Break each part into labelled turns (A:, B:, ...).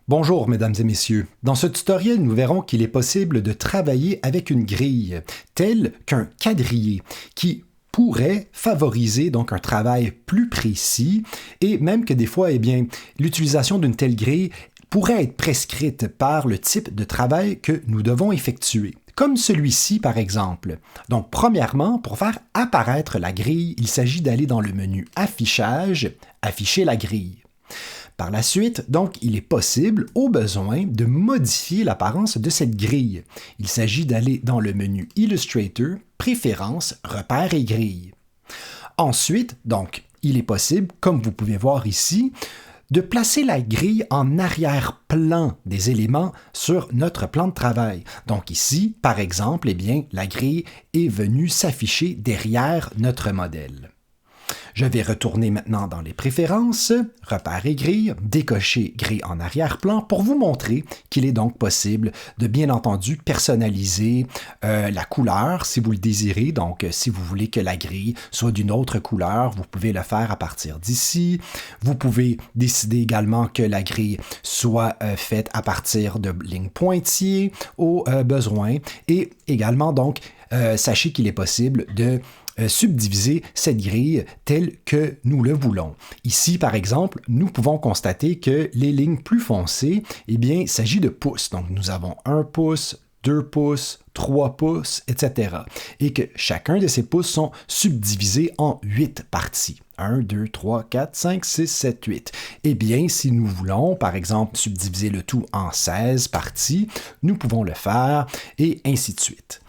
A: Bonjour mesdames et messieurs. Dans ce tutoriel, nous verrons qu'il est possible de travailler avec une grille, telle qu'un quadrillé, qui pourrait favoriser donc un travail plus précis et même que des fois, l'utilisation d'une telle grille pourrait être prescrite par le type de travail que nous devons effectuer. Comme celui-ci, par exemple. Donc, premièrement, pour faire apparaître la grille, il s'agit d'aller dans le menu Affichage, Afficher la grille. Par la suite, donc, il est possible, au besoin, de modifier l'apparence de cette grille. Il s'agit d'aller dans le menu Illustrator, Préférences, Repères et grilles. Ensuite, donc, il est possible, comme vous pouvez voir ici, de placer la grille en arrière-plan des éléments sur notre plan de travail. Donc ici, par exemple, la grille est venue s'afficher derrière notre modèle. Je vais retourner maintenant dans les préférences, repères et grilles, décocher grille en arrière-plan pour vous montrer qu'il est donc possible de bien entendu personnaliser la couleur si vous le désirez. Donc, si vous voulez que la grille soit d'une autre couleur, vous pouvez le faire à partir d'ici. Vous pouvez décider également que la grille soit faite à partir de lignes pointillées au besoin. Et également, donc, sachez qu'il est possible de subdiviser cette grille telle que nous le voulons. Ici, par exemple, nous pouvons constater que les lignes plus foncées, il s'agit de pouces. Donc, nous avons 1 pouce, 2 pouces, 3 pouces, etc. Et que chacun de ces pouces sont subdivisés en 8 parties. 1, 2, 3, 4, 5, 6, 7, 8. Si nous voulons, par exemple, subdiviser le tout en 16 parties, nous pouvons le faire et ainsi de suite.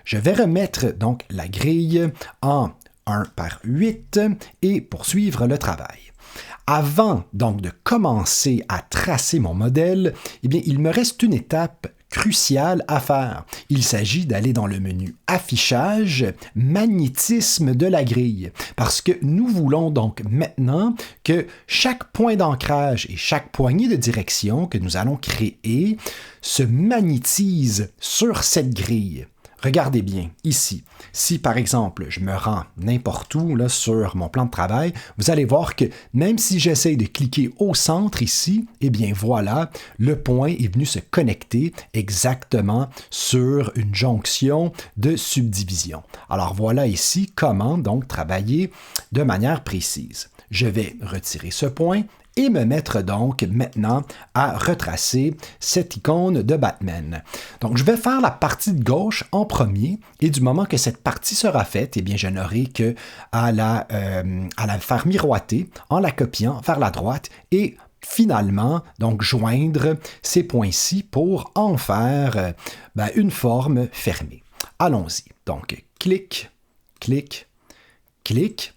A: Je vais remettre donc la grille en 1 par 8 et poursuivre le travail. Avant donc de commencer à tracer mon modèle, il me reste une étape cruciale à faire. Il s'agit d'aller dans le menu Affichage, Magnétisme de la grille, parce que nous voulons donc maintenant que chaque point d'ancrage et chaque poignée de direction que nous allons créer se magnétise sur cette grille. Regardez bien, ici, si par exemple je me rends n'importe où là, sur mon plan de travail, vous allez voir que même si j'essaie de cliquer au centre ici, voilà, le point est venu se connecter exactement sur une jonction de subdivision. Alors voilà ici comment donc travailler de manière précise. Je vais retirer ce point et me mettre donc maintenant à retracer cette icône de Batman. Donc, je vais faire la partie de gauche en premier et du moment que cette partie sera faite, je n'aurai que à la faire miroiter en la copiant vers la droite et finalement, donc, joindre ces points-ci pour en faire une forme fermée. Allons-y. Donc, clic, clic, clic.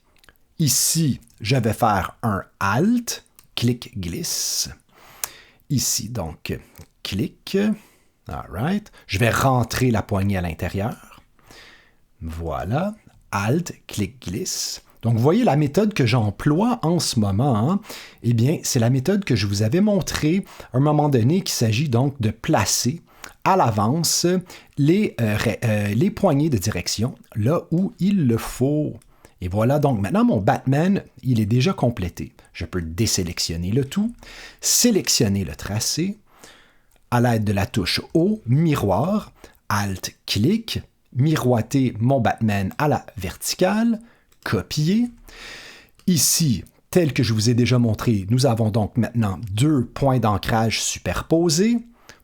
A: Ici, je vais faire un Alt, clic, glisse. Ici, donc, clic. All right. Je vais rentrer la poignée à l'intérieur. Voilà. Alt, clic, glisse. Donc, vous voyez la méthode que j'emploie en ce moment, c'est la méthode que je vous avais montrée à un moment donné qu'il s'agit donc de placer à l'avance les poignées de direction là où il le faut. Et voilà, donc maintenant mon Batman, il est déjà complété. Je peux désélectionner le tout, sélectionner le tracé, à l'aide de la touche O, miroir, Alt-clic, miroiter mon Batman à la verticale, copier. Ici, tel que je vous ai déjà montré, nous avons donc maintenant 2 points d'ancrage superposés.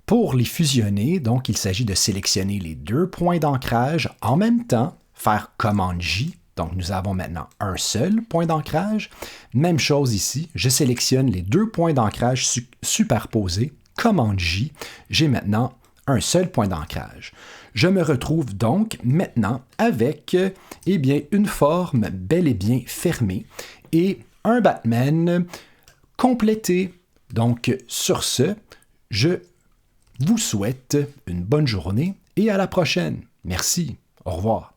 A: Pour les fusionner, donc il s'agit de sélectionner les 2 points d'ancrage en même temps, faire commande J. Donc, nous avons maintenant un seul point d'ancrage. Même chose ici, je sélectionne les 2 points d'ancrage superposés, commande J, j'ai maintenant un seul point d'ancrage. Je me retrouve donc maintenant avec une forme bel et bien fermée et un Batman complété. Donc, sur ce, je vous souhaite une bonne journée et à la prochaine. Merci. Au revoir.